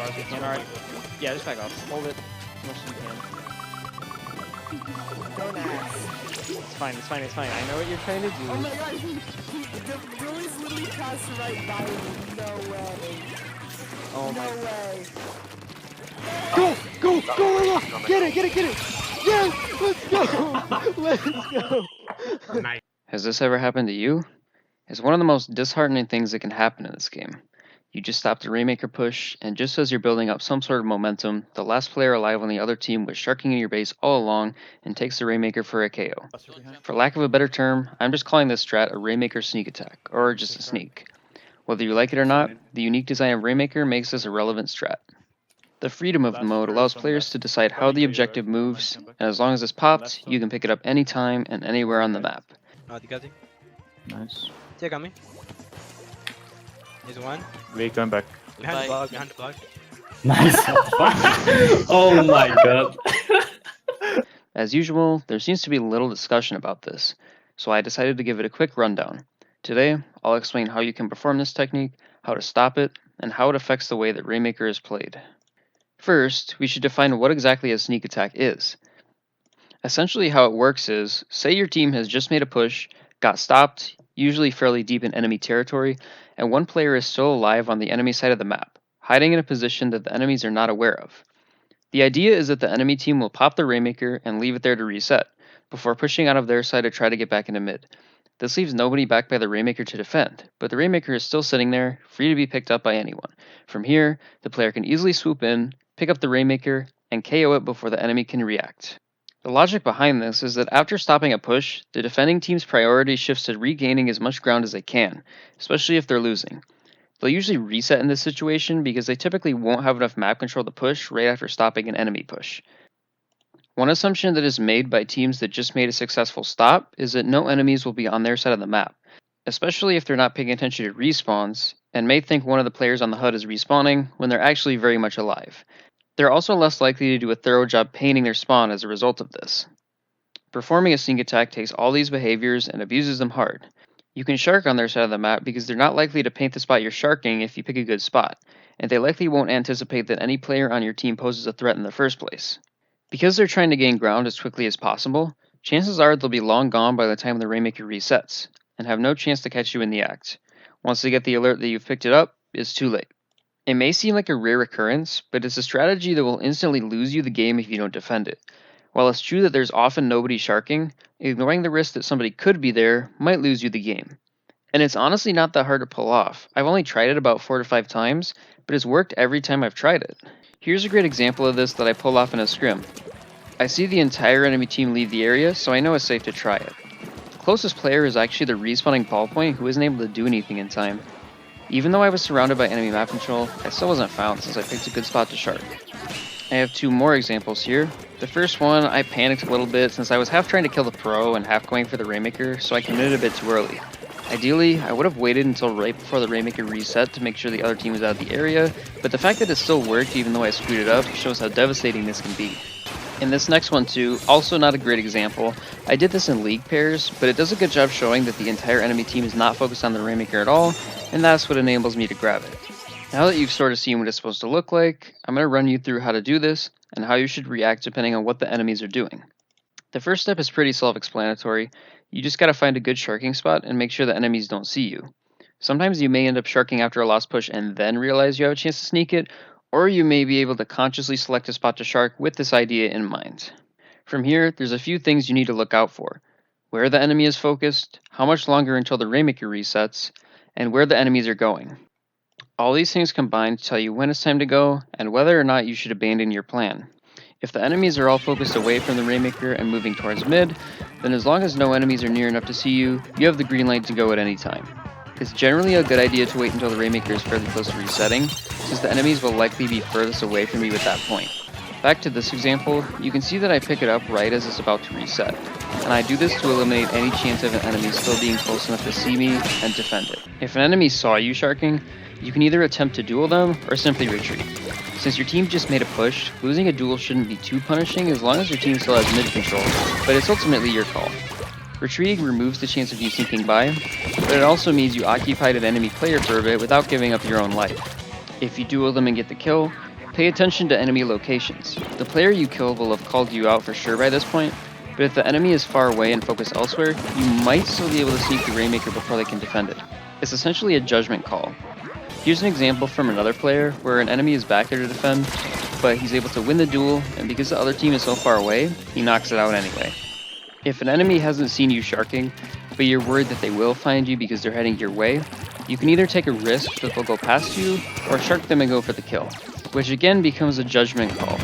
far as we can. Alright. Yeah, just back off. Hold it as much as you can. Don't ask. It's fine, it's fine, it's fine. I know what you're trying to do. Oh my god, the Bruins literally passed right by me. No way. Oh No my. way. Go! Go! Go, Lila! Get it! Get it! Get it! Yes! Let's go! Let's go! Nice. Has this ever happened to you? It's one of the most disheartening things that can happen in this game. You just stop the Rainmaker push, and just as you're building up some sort of momentum, the last player alive on the other team was sharking in your base all along and takes the Rainmaker for a KO. For lack of a better term, I'm just calling this strat a Rainmaker sneak attack, or just a sneak. Whether you like it or not, the unique design of Rainmaker makes this a relevant strat. The freedom of the mode allows players to decide how the objective moves, and as long as it's popped, you can pick it up anytime and anywhere on the map. Nice. Yeah, got me. Here's one. Wait, going back. Behind the block, behind the block. Nice. Oh my god. As usual, there seems to be little discussion about this, so I decided to give it a quick rundown. Today, I'll explain how you can perform this technique, how to stop it, and how it affects the way that Rainmaker is played. First, we should define what exactly a sneak attack is. Essentially how it works is, say your team has just made a push, got stopped, usually fairly deep in enemy territory, and one player is still alive on the enemy side of the map, hiding in a position that the enemies are not aware of. The idea is that the enemy team will pop the Rainmaker and leave it there to reset, before pushing out of their side to try to get back into mid. This leaves nobody back by the Rainmaker to defend, but the Rainmaker is still sitting there, free to be picked up by anyone. From here, the player can easily swoop in, pick up the Rainmaker, and KO it before the enemy can react. The logic behind this is that after stopping a push, the defending team's priority shifts to regaining as much ground as they can, especially if they're losing. They'll usually reset in this situation because they typically won't have enough map control to push right after stopping an enemy push. One assumption that is made by teams that just made a successful stop is that no enemies will be on their side of the map, especially if they're not paying attention to respawns, and may think one of the players on the HUD is respawning when they're actually very much alive. They're also less likely to do a thorough job painting their spawn as a result of this. Performing a sneak attack takes all these behaviors and abuses them hard. You can shark on their side of the map because they're not likely to paint the spot you're sharking if you pick a good spot, and they likely won't anticipate that any player on your team poses a threat in the first place. Because they're trying to gain ground as quickly as possible, chances are they'll be long gone by the time the Rainmaker resets, and have no chance to catch you in the act. Once they get the alert that you've picked it up, it's too late. It may seem like a rare occurrence, but it's a strategy that will instantly lose you the game if you don't defend it. While it's true that there's often nobody sharking, ignoring the risk that somebody could be there might lose you the game. And it's honestly not that hard to pull off. I've only tried it about 4 to 5 times, but it's worked every time I've tried it. Here's a great example of this that I pull off in a scrim. I see the entire enemy team leave the area, so I know it's safe to try it. The closest player is actually the respawning ballpoint who isn't able to do anything in time. Even though I was surrounded by enemy map control, I still wasn't found since I picked a good spot to shark. I have 2 more examples here. The first one, I panicked a little bit since I was half trying to kill the pro and half going for the Rainmaker, so I committed a bit too early. Ideally, I would have waited until right before the Rainmaker reset to make sure the other team was out of the area, but the fact that it still worked even though I screwed it up shows how devastating this can be. In this next one too, also not a great example, I did this in league pairs, but it does a good job showing that the entire enemy team is not focused on the Rainmaker at all, and that's what enables me to grab it. Now that you've sort of seen what it's supposed to look like, I'm going to run you through how to do this, and how you should react depending on what the enemies are doing. The first step is pretty self-explanatory. You just gotta find a good sharking spot and make sure the enemies don't see you. Sometimes you may end up sharking after a lost push and then realize you have a chance to sneak it, or you may be able to consciously select a spot to shark with this idea in mind. From here, there's a few things you need to look out for. Where the enemy is focused, how much longer until the Rainmaker resets, and where the enemies are going. All these things combine to tell you when it's time to go, and whether or not you should abandon your plan. If the enemies are all focused away from the Rainmaker and moving towards mid, then as long as no enemies are near enough to see you, you have the green light to go at any time. It's generally a good idea to wait until the Rainmaker is fairly close to resetting, since the enemies will likely be furthest away from you at that point. Back to this example, you can see that I pick it up right as it's about to reset, and I do this to eliminate any chance of an enemy still being close enough to see me and defend it. If an enemy saw you sharking, you can either attempt to duel them or simply retreat. Since your team just made a push, losing a duel shouldn't be too punishing as long as your team still has mid control, but it's ultimately your call. Retreating removes the chance of you sneaking by, but it also means you occupied an enemy player for a bit without giving up your own life. If you duel them and get the kill, Pay attention to enemy locations. The player you kill will have called you out for sure by this point, but if the enemy is far away and focused elsewhere, you might still be able to sneak the Rainmaker before they can defend it. It's essentially a judgment call. Here's an example from another player where an enemy is back there to defend, but he's able to win the duel, and because the other team is so far away, he knocks it out anyway. If an enemy hasn't seen you sharking, but you're worried that they will find you because they're heading your way, you can either take a risk that they'll go past you, or shark them and go for the kill, which again becomes a judgment call.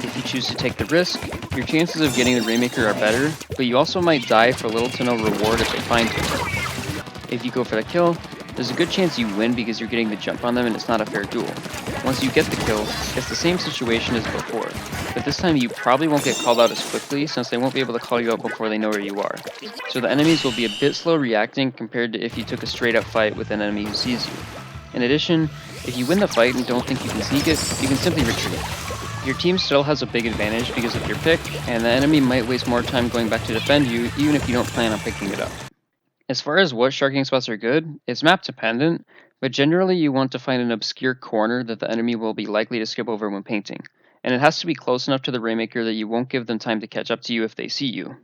If you choose to take the risk, your chances of getting the Rainmaker are better, but you also might die for little to no reward if they find you. If you go for the kill, there's a good chance you win because you're getting the jump on them and it's not a fair duel. Once you get the kill, it's the same situation as before, but this time you probably won't get called out as quickly since they won't be able to call you out before they know where you are. So the enemies will be a bit slow reacting compared to if you took a straight up fight with an enemy who sees you. In addition, if you win the fight and don't think you can sneak it, you can simply retreat. Your team still has a big advantage because of your pick, and the enemy might waste more time going back to defend you even if you don't plan on picking it up. As far as what sharking spots are good, it's map dependent, but generally you want to find an obscure corner that the enemy will be likely to skip over when painting, and it has to be close enough to the Rainmaker that you won't give them time to catch up to you if they see you.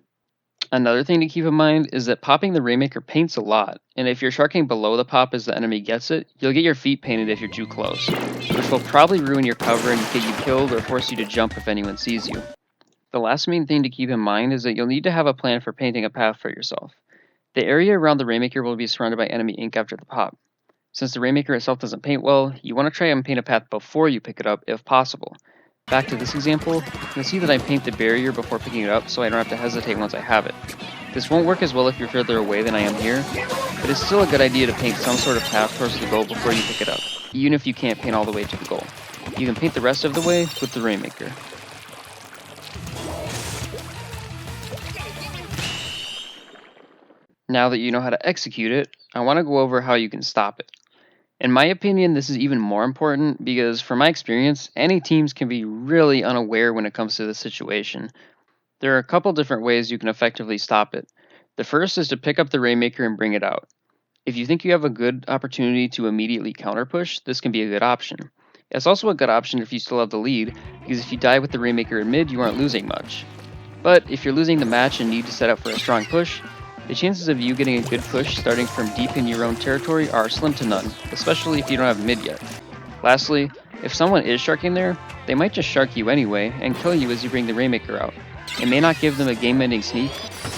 Another thing to keep in mind is that popping the Rainmaker paints a lot, and if you're sharking below the pop as the enemy gets it, you'll get your feet painted if you're too close, which will probably ruin your cover and get you killed or force you to jump if anyone sees you. The last main thing to keep in mind is that you'll need to have a plan for painting a path for yourself. The area around the Rainmaker will be surrounded by enemy ink after the pop. Since the Rainmaker itself doesn't paint well, you want to try and paint a path before you pick it up if possible. Back to this example, you'll see that I paint the barrier before picking it up so I don't have to hesitate once I have it. This won't work as well if you're further away than I am here, but it's still a good idea to paint some sort of path towards the goal before you pick it up, even if you can't paint all the way to the goal. You can paint the rest of the way with the Rainmaker. Now that you know how to execute it, I want to go over how you can stop it. In my opinion, this is even more important because, from my experience, any teams can be really unaware when it comes to this situation. There are a couple different ways you can effectively stop it. The first is to pick up the Rainmaker and bring it out. If you think you have a good opportunity to immediately counter push, this can be a good option. It's also a good option if you still have the lead, because if you die with the Rainmaker in mid, you aren't losing much. But if you're losing the match and need to set up for a strong push, the chances of you getting a good push starting from deep in your own territory are slim to none, especially if you don't have mid yet. Lastly, if someone is sharking there, they might just shark you anyway and kill you as you bring the Rainmaker out. It may not give them a game-ending sneak,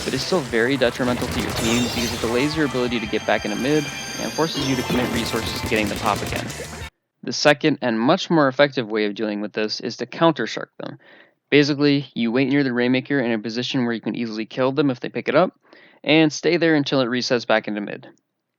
but it's still very detrimental to your team because it delays your ability to get back into mid and forces you to commit resources to getting the pop again. The second and much more effective way of dealing with this is to counter shark them. Basically, you wait near the Rainmaker in a position where you can easily kill them if they pick it up, and stay there until it resets back into mid.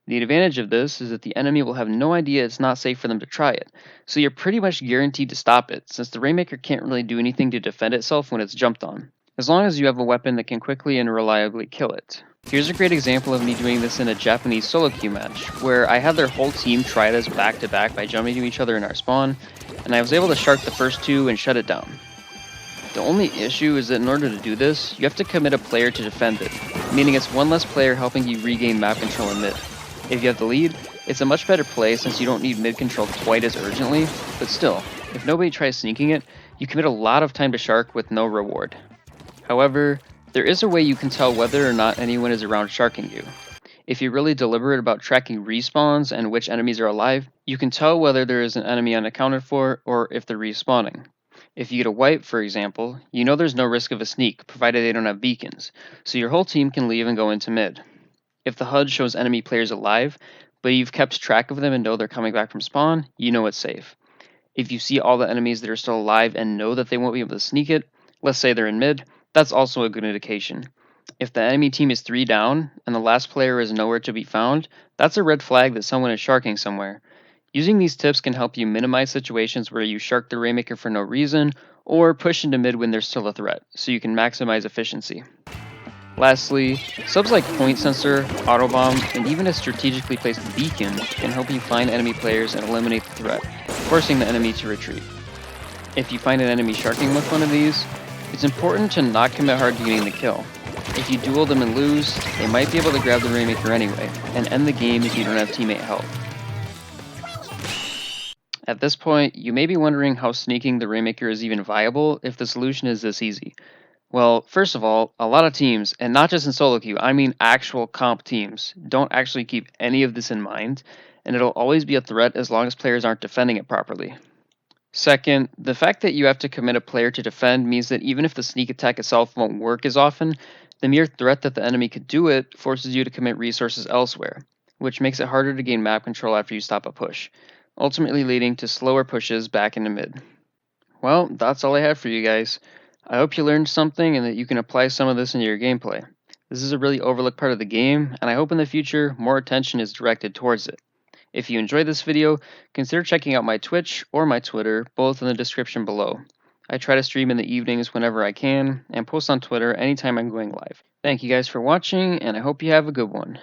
The advantage of this is that the enemy will have no idea it's not safe for them to try it, so you're pretty much guaranteed to stop it, since the Rainmaker can't really do anything to defend itself when it's jumped on, as long as you have a weapon that can quickly and reliably kill it. Here's a great example of me doing this in a Japanese solo queue match, where I had their whole team try this back to back by jumping to each other in our spawn, and I was able to shark the first two and shut it down. The only issue is that in order to do this, you have to commit a player to defend it, meaning it's one less player helping you regain map control in mid. If you have the lead, it's a much better play since you don't need mid control quite as urgently, but still, if nobody tries sneaking it, you commit a lot of time to shark with no reward. However, there is a way you can tell whether or not anyone is around sharking you. If you're really deliberate about tracking respawns and which enemies are alive, you can tell whether there is an enemy unaccounted for or if they're respawning. If you get a wipe, for example, you know there's no risk of a sneak, provided they don't have beacons, so your whole team can leave and go into mid. If the HUD shows enemy players alive, but you've kept track of them and know they're coming back from spawn, you know it's safe. If you see all the enemies that are still alive and know that they won't be able to sneak it, let's say they're in mid, that's also a good indication. If the enemy team is 3 down, and the last player is nowhere to be found, that's a red flag that someone is sharking somewhere. Using these tips can help you minimize situations where you shark the Rainmaker for no reason, or push into mid when there's still a threat, so you can maximize efficiency. Lastly, subs like Point Sensor, Autobomb, and even a strategically placed beacon can help you find enemy players and eliminate the threat, forcing the enemy to retreat. If you find an enemy sharking with one of these, it's important to not commit hard to getting the kill. If you duel them and lose, they might be able to grab the Rainmaker anyway, and end the game if you don't have teammate help. At this point, you may be wondering how sneaking the Rainmaker is even viable if the solution is this easy. Well, first of all, a lot of teams, and not just in solo queue, I mean actual comp teams, don't actually keep any of this in mind, and it'll always be a threat as long as players aren't defending it properly. Second, the fact that you have to commit a player to defend means that even if the sneak attack itself won't work as often, the mere threat that the enemy could do it forces you to commit resources elsewhere, which makes it harder to gain map control after you stop a push, ultimately leading to slower pushes back into mid. Well, that's all I have for you guys. I hope you learned something and that you can apply some of this into your gameplay. This is a really overlooked part of the game, and I hope in the future more attention is directed towards it. If you enjoyed this video, consider checking out my Twitch or my Twitter, both in the description below. I try to stream in the evenings whenever I can, and post on Twitter anytime I'm going live. Thank you guys for watching, and I hope you have a good one.